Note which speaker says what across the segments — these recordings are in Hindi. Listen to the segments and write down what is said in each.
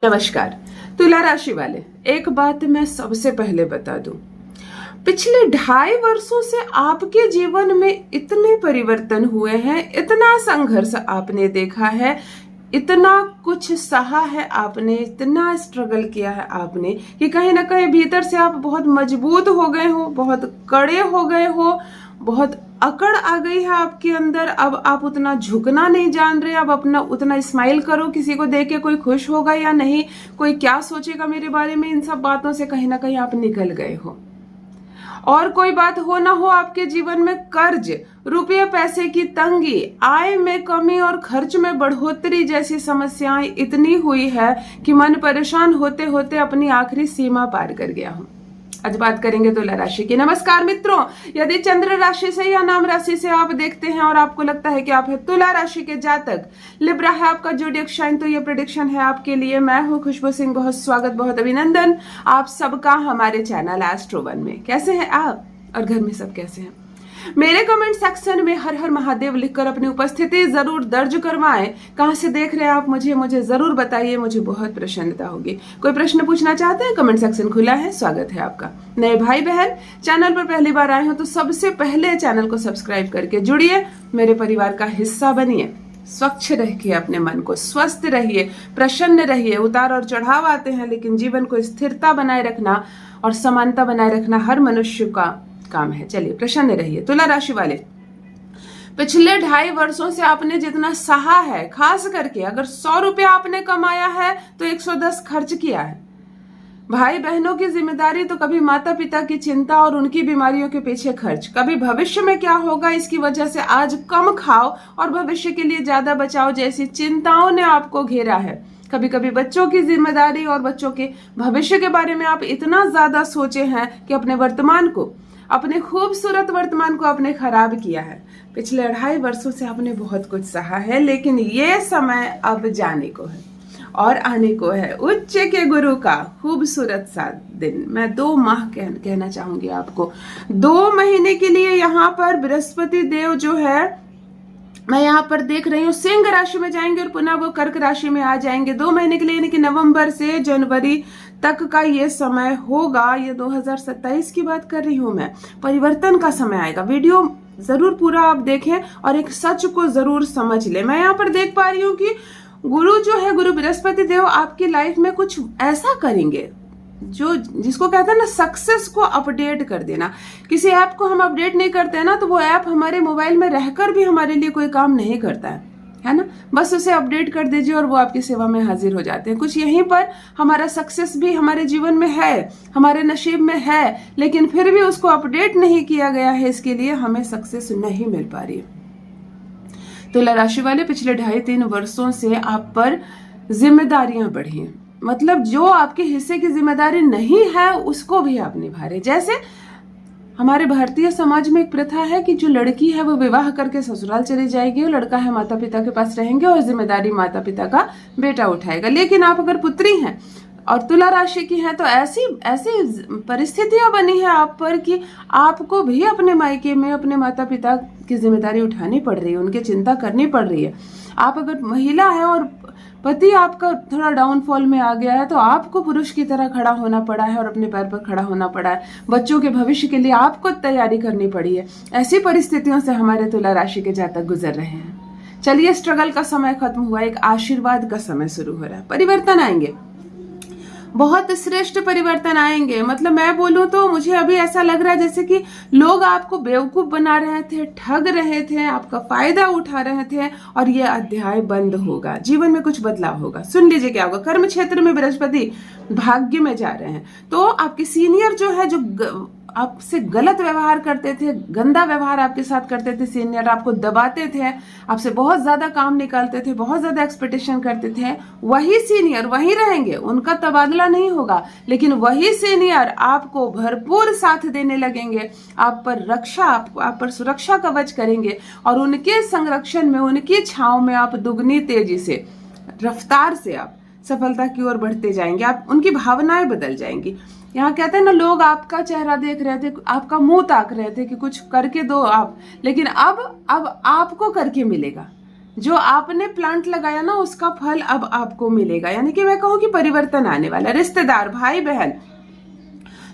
Speaker 1: नमस्कार तुला राशि वाले, एक बात मैं सबसे पहले बता दूं, पिछले 2.5 वर्षों से आपके जीवन में इतने परिवर्तन हुए हैं, इतना संघर्ष आपने देखा है, इतना कुछ सहा है आपने, इतना स्ट्रगल किया है आपने कि कहीं ना कहीं भीतर से आप बहुत मजबूत हो गए हो, बहुत कड़े हो गए हो, बहुत अकड़ आ गई है आपके अंदर। अब आप उतना झुकना नहीं जान रहे, अब अपना उतना स्माइल करो, किसी को देख के कोई खुश होगा या नहीं, कोई क्या सोचेगा मेरे बारे में, इन सब बातों से कहीं ना कहीं आप निकल गए हो। और कोई बात हो ना हो, आपके जीवन में कर्ज, रुपये पैसे की तंगी, आय में कमी और खर्च में बढ़ोतरी जैसी समस्याएं इतनी हुई है कि मन परेशान होते होते अपनी आखिरी सीमा पार कर गया हूं। आज बात करेंगे तुला राशि की। नमस्कार मित्रों, यदि चंद्र राशि से या नाम राशि से आप देखते हैं और आपको लगता है कि आप है तुला राशि के जातक, लिब्रा है आपका ज़ोडिएक साइन, तो ये प्रेडिक्शन है आपके लिए। मैं हूं खुशबू सिंह, बहुत स्वागत, बहुत अभिनंदन आप सबका हमारे चैनल एस्ट्रो वन में। कैसे हैं आप और घर में सब कैसे हैं? मेरे कमेंट सेक्शन में हर हर महादेव लिखकर अपनी उपस्थिति जरूर दर्ज करवाएं। कहां से देख रहे हैं आप मुझे जरूर बताइए, मुझे बहुत प्रसन्नता होगी। कोई प्रश्न पूछना चाहते हैं, कमेंट सेक्शन खुला है, स्वागत है आपका। नए भाई बहन चैनल पर पहली बार आए हो तो सबसे पहले चैनल को सब्सक्राइब करके जुड़िए, मेरे परिवार का हिस्सा बनिए। स्वच्छ रखिए अपने मन को, स्वस्थ रहिए, प्रसन्न रहिए। उतार और चढ़ाव आते हैं, लेकिन जीवन को स्थिरता बनाए रखना और समानता बनाए रखना हर मनुष्य का काम है। चलिए प्रसन्न रहिए। तुला राशि वाले, पिछले 2.5 वर्षों से आपने जितना सहा है, खास करके अगर 100 रुपया आपने कमाया है तो 110 खर्च किया है। भाई बहनों की जिम्मेदारी, तो कभी माता पिता की चिंता और उनकी बीमारियों के पीछे खर्च, कभी भविष्य में क्या होगा इसकी वजह से आज कम खाओ और भविष्य के लिए ज्यादा बचाओ जैसी चिंताओं ने आपको घेरा है। कभी कभी बच्चों की जिम्मेदारी और बच्चों के भविष्य के बारे में आप इतना ज्यादा सोचे हैं कि अपने वर्तमान को, अपने खूबसूरत वर्तमान को आपने खराब किया है। पिछले 2.5 वर्षों से आपने बहुत कुछ सहा है, लेकिन ये समय अब जाने को है और आने को है उच्च के गुरु का खूबसूरत सा दिन। मैं 2 माह कहना चाहूंगी आपको। 2 महीने के लिए यहाँ पर बृहस्पति देव जो है, मैं यहाँ पर देख रही हूँ, सिंह राशि में जाएंगे और पुनः वो कर्क राशि में आ जाएंगे 2 महीने के लिए, यानी कि नवंबर से जनवरी तक का ये समय होगा। ये 2027 की बात कर रही हूँ मैं। परिवर्तन का समय आएगा। वीडियो जरूर पूरा आप देखें और एक सच को जरूर समझ ले। मैं यहाँ पर देख पा रही हूँ कि गुरु जो है, गुरु बृहस्पति देव आपकी लाइफ में कुछ ऐसा करेंगे जो, जिसको कहते हैं ना, सक्सेस को अपडेट कर देना। किसी ऐप को हम अपडेट नहीं करते हैं ना, तो वो ऐप हमारे मोबाइल में रहकर भी हमारे लिए कोई काम नहीं करता है ना। बस उसे अपडेट कर दीजिए और वो आपकी सेवा में हाजिर हो जाते हैं। कुछ यहीं पर हमारा सक्सेस भी हमारे जीवन में है, हमारे नसीब में है, लेकिन फिर भी उसको अपडेट नहीं किया गया है, इसके लिए हमें सक्सेस नहीं मिल पा रही है। तुला राशि वाले, पिछले 2.5-3 वर्षों से आप पर जिम्मेदारियां बढ़ी हैं। मतलब जो आपके हिस्से की जिम्मेदारी नहीं है उसको भी आप निभा रहे। जैसे हमारे भारतीय समाज में एक प्रथा है कि जो लड़की है वो विवाह करके ससुराल चली जाएगी और लड़का है माता पिता के पास रहेंगे और जिम्मेदारी माता पिता का बेटा उठाएगा। लेकिन आप अगर पुत्री हैं और तुला राशि की हैं तो ऐसी परिस्थितियां बनी है आप पर कि आपको भी अपने मायके में अपने माता पिता की जिम्मेदारी उठानी पड़ रही है, उनकी चिंता करनी पड़ रही है। आप अगर महिला है और पति आपका थोड़ा डाउनफॉल में आ गया है तो आपको पुरुष की तरह खड़ा होना पड़ा है और अपने पैर पर खड़ा होना पड़ा है। बच्चों के भविष्य के लिए आपको तैयारी करनी पड़ी है। ऐसी परिस्थितियों से हमारे तुला राशि के जातक गुजर रहे हैं। चलिए, स्ट्रगल का समय खत्म हुआ, एक आशीर्वाद का समय शुरू हो रहा है। परिवर्तन आएंगे, बहुत श्रेष्ठ परिवर्तन आएंगे। मतलब मैं बोलूं तो मुझे अभी ऐसा लग रहा है जैसे कि लोग आपको बेवकूफ बना रहे थे, ठग रहे थे, आपका फायदा उठा रहे थे, और ये अध्याय बंद होगा। जीवन में कुछ बदलाव होगा। सुन लीजिए क्या होगा। कर्म क्षेत्र में बृहस्पति भाग्य में जा रहे हैं, तो आपके सीनियर जो है, जो आपसे गलत व्यवहार करते थे, गंदा व्यवहार आपके साथ करते थे, सीनियर आपको दबाते थे, आपसे बहुत ज्यादा काम निकालते थे, बहुत ज्यादा एक्सपेक्टेशन करते थे, वही सीनियर वही रहेंगे, उनका तबादला नहीं होगा, लेकिन वही सीनियर आपको भरपूर साथ देने लगेंगे, आप पर रक्षा, आप पर सुरक्षा कवच करेंगे और उनके संरक्षण में, उनकी छांव में आप दुगनी तेजी से, रफ्तार से आप सफलता की ओर बढ़ते जाएंगे। आप, उनकी भावनाएं बदल जाएंगी। यहाँ कहते हैं ना, लोग आपका चेहरा देख रहे थे, आपका मुंह ताक रहे थे कि कुछ करके दो आप, लेकिन अब आपको करके मिलेगा। जो आपने प्लांट लगाया ना उसका फल अब आपको मिलेगा। यानी कि मैं कहूँ कि परिवर्तन आने वाला। रिश्तेदार, भाई बहन,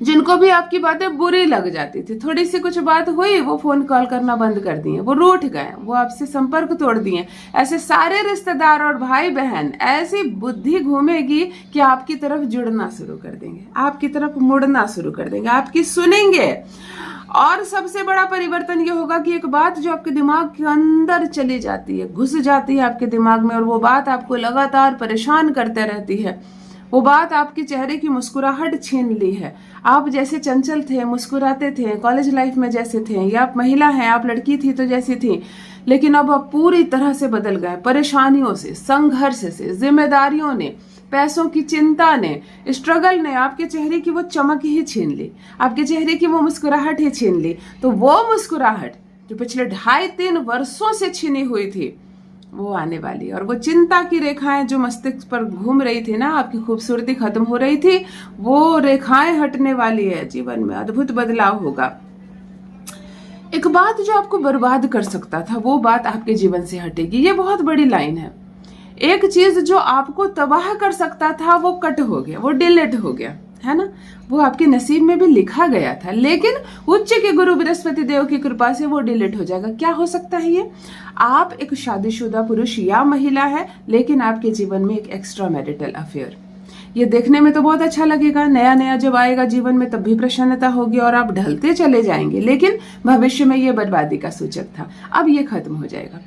Speaker 1: जिनको भी आपकी बातें बुरी लग जाती थी, थोड़ी सी कुछ बात हुई वो फोन कॉल करना बंद कर दिए, वो रूठ गए, वो आपसे संपर्क तोड़ दिए। ऐसे सारे रिश्तेदार और भाई बहन ऐसी बुद्धि घूमेगी कि आपकी तरफ जुड़ना शुरू कर देंगे, आपकी तरफ मुड़ना शुरू कर देंगे, आपकी सुनेंगे। और सबसे बड़ा परिवर्तन ये होगा कि एक बात जो आपके दिमाग के अंदर चली जाती है, घुस जाती है आपके दिमाग में, और वो बात आपको लगातार परेशान करते रहती है, वो बात आपके चेहरे की मुस्कुराहट छीन ली है। आप जैसे चंचल थे, मुस्कुराते थे, कॉलेज लाइफ में जैसे थे, या आप महिला हैं, आप लड़की थी तो जैसी थी, लेकिन अब आप पूरी तरह से बदल गए। परेशानियों से, संघर्ष से, जिम्मेदारियों ने, पैसों की चिंता ने, स्ट्रगल ने आपके चेहरे की वो चमक ही छीन ली, आपके चेहरे की वो मुस्कुराहट ही छीन ली। तो वो मुस्कुराहट जो पिछले 2.5-3 वर्षों से छीनी हुई थी वो आने वाली। और वो चिंता की रेखाएं जो मस्तिष्क पर घूम रही थी ना, आपकी खूबसूरती खत्म हो रही थी, वो रेखाएं हटने वाली है। जीवन में अद्भुत बदलाव होगा। एक बात जो आपको बर्बाद कर सकता था वो बात आपके जीवन से हटेगी। ये बहुत बड़ी लाइन है। एक चीज जो आपको तबाह कर सकता था वो कट हो गया, वो डिलीट हो गया, है ना। वो आपके नसीब में भी लिखा गया था, लेकिन उच्च के गुरु बृहस्पति देव की कृपा से वो डिलीट हो जाएगा। क्या हो सकता है ये? आप एक शादीशुदा पुरुष या महिला है, लेकिन आपके जीवन में एक एक्स्ट्रा मैरिटल अफेयर। ये देखने में तो बहुत अच्छा लगेगा, नया नया जब आएगा जीवन में तब भी प्रसन्नता होगी और आप ढलते चले जाएंगे, लेकिन भविष्य में ये बर्बादी का सूचक था। अब ये खत्म हो जाएगा।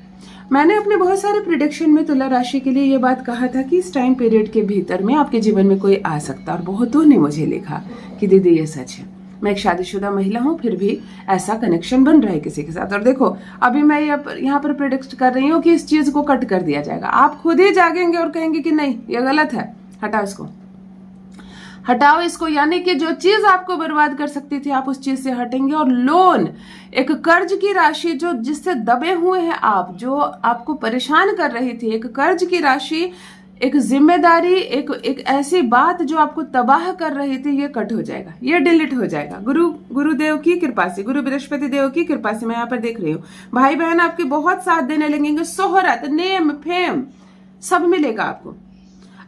Speaker 1: मैंने अपने बहुत सारे प्रिडिक्शन में तुला राशि के लिए ये बात कहा था कि इस टाइम पीरियड के भीतर में आपके जीवन में कोई आ सकता, और बहुतों ने मुझे लिखा कि दीदी ये सच है। मैं एक शादीशुदा महिला हूँ, फिर भी ऐसा कनेक्शन बन रहा है किसी के साथ। और देखो अभी मैं यहाँ पर प्रिडिक्ट कर रही हूँ कि इस चीज को कट कर दिया जाएगा। आप खुद ही जागेंगे और कहेंगे कि नहीं ये गलत है, हटाओ इसको, हटाओ इसको। यानी कि जो चीज आपको बर्बाद कर सकती थी आप उस चीज से हटेंगे। और लोन, एक कर्ज की राशि जो जिससे दबे हुए हैं आप, जो आपको परेशान कर रही थी, एक कर्ज की राशि, एक जिम्मेदारी, एक ऐसी बात जो आपको तबाह कर रही थी, ये कट हो जाएगा, ये डिलीट हो जाएगा। गुरुदेव की कृपा से, गुरु बृहस्पति देव की कृपा से मैं यहाँ पर देख रही हूँ। भाई बहन आपके बहुत साथ देने लगेंगे, शोहरत, नेम, फेम सब मिलेगा आपको।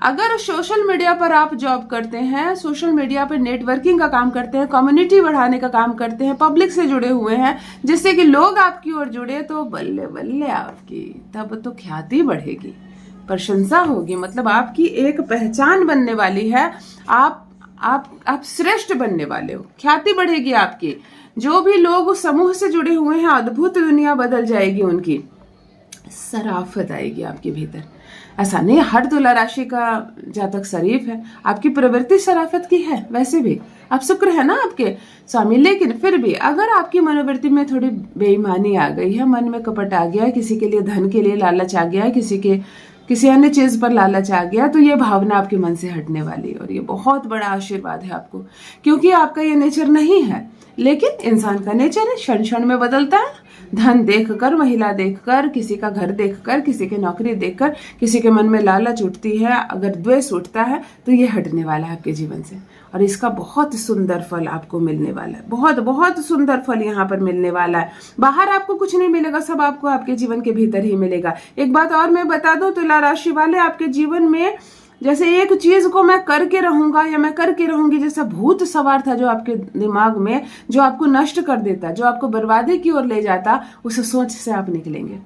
Speaker 1: अगर सोशल मीडिया पर आप जॉब करते हैं, सोशल मीडिया पर नेटवर्किंग का काम करते हैं, कम्युनिटी बढ़ाने का काम करते हैं, पब्लिक से जुड़े हुए हैं, जिससे कि लोग आपकी ओर जुड़े, तो बल्ले बल्ले आपकी तब तो ख्याति बढ़ेगी, प्रशंसा होगी। मतलब आपकी एक पहचान बनने वाली है, आप श्रेष्ठ बनने वाले हो, ख्याति बढ़ेगी आपकी। जो भी लोग उस समूह से जुड़े हुए हैं, अद्भुत दुनिया बदल जाएगी उनकी, सराफत आएगी आपके भीतर। ऐसा नहीं हर तुला राशि का जातक शरीफ है, आपकी प्रवृत्ति शराफत की है, वैसे भी आप शुक्र है ना आपके स्वामी, लेकिन फिर भी अगर आपकी मनोवृत्ति में थोड़ी बेईमानी आ गई है, मन में कपट आ गया है, किसी के लिए धन के लिए लालच आ गया है, किसी अन्य चीज पर लालच आ गया, तो ये भावना आपके मन से हटने वाली है। और ये बहुत बड़ा आशीर्वाद है आपको, क्योंकि आपका ये नेचर नहीं है, लेकिन इंसान का नेचर है, क्षण क्षण में बदलता है। धन देखकर, महिला देखकर, किसी का घर देखकर, किसी की नौकरी देखकर किसी के मन में लालच उठती है, अगर द्वेष उठता है तो ये हटने वाला है आपके जीवन से। और इसका बहुत सुंदर फल आपको मिलने वाला है, बहुत बहुत सुंदर फल यहाँ पर मिलने वाला है। बाहर आपको कुछ नहीं मिलेगा, सब आपको आपके जीवन के भीतर ही मिलेगा। एक बात और मैं बता दूं, तुला राशि वाले, आपके जीवन में जैसे एक चीज को मैं करके रहूंगा या मैं करके रहूंगी, जैसा भूत सवार था जो आपके दिमाग में, जो आपको नष्ट कर देता, जो आपको बर्बादी की ओर ले जाता, उस सोच से आप निकलेंगे।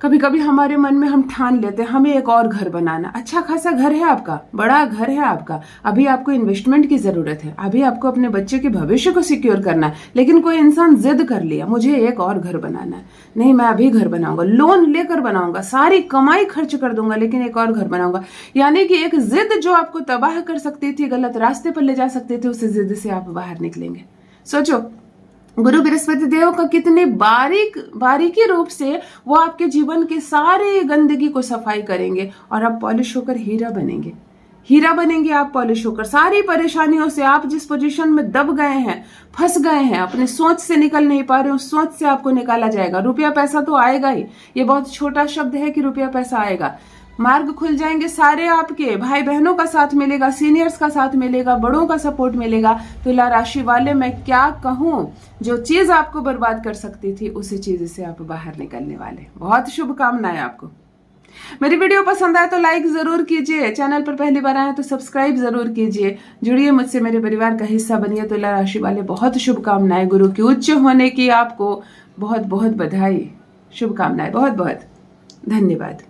Speaker 1: कभी कभी हमारे मन में हम ठान लेते हैं हमें एक और घर बनाना। अच्छा खासा घर है आपका, बड़ा घर है आपका, अभी आपको इन्वेस्टमेंट की जरूरत है, अभी आपको अपने बच्चे के भविष्य को सिक्योर करना है, लेकिन कोई इंसान जिद कर लिया मुझे एक और घर बनाना है, नहीं मैं अभी घर बनाऊंगा, लोन लेकर बनाऊंगा, सारी कमाई खर्च कर दूंगा, लेकिन एक और घर बनाऊंगा। यानी कि एक जिद जो आपको तबाह कर सकती थी, गलत रास्ते पर ले जा सकती थी, उस जिद से आप बाहर निकलेंगे। सोचो गुरु बृहस्पति देव का कितने बारीकी रूप से वो आपके जीवन के सारे गंदगी को सफाई करेंगे और आप पॉलिश होकर हीरा बनेंगे। हीरा बनेंगे आप पॉलिश होकर। सारी परेशानियों से, आप जिस पोजीशन में दब गए हैं, फंस गए हैं, अपने सोच से निकल नहीं पा रहे हो, सोच से आपको निकाला जाएगा। रुपया पैसा तो आएगा ही, ये बहुत छोटा शब्द है कि रुपया पैसा आएगा। मार्ग खुल जाएंगे सारे आपके, भाई बहनों का साथ मिलेगा, सीनियर्स का साथ मिलेगा, बड़ों का सपोर्ट मिलेगा। तुला राशि वाले मैं क्या कहूं, जो चीज आपको बर्बाद कर सकती थी उसी चीज से आप बाहर निकलने वाले। बहुत शुभकामनाएं आपको। मेरी वीडियो पसंद आए तो लाइक जरूर कीजिए, चैनल पर पहली बार आए तो सब्सक्राइब जरूर कीजिए, जुड़िए मुझसे, मेरे परिवार का हिस्सा बनिए। तुला राशि वाले बहुत शुभकामनाएं, गुरु के उच्च होने की आपको बहुत बहुत बधाई, शुभकामनाएं, बहुत बहुत धन्यवाद।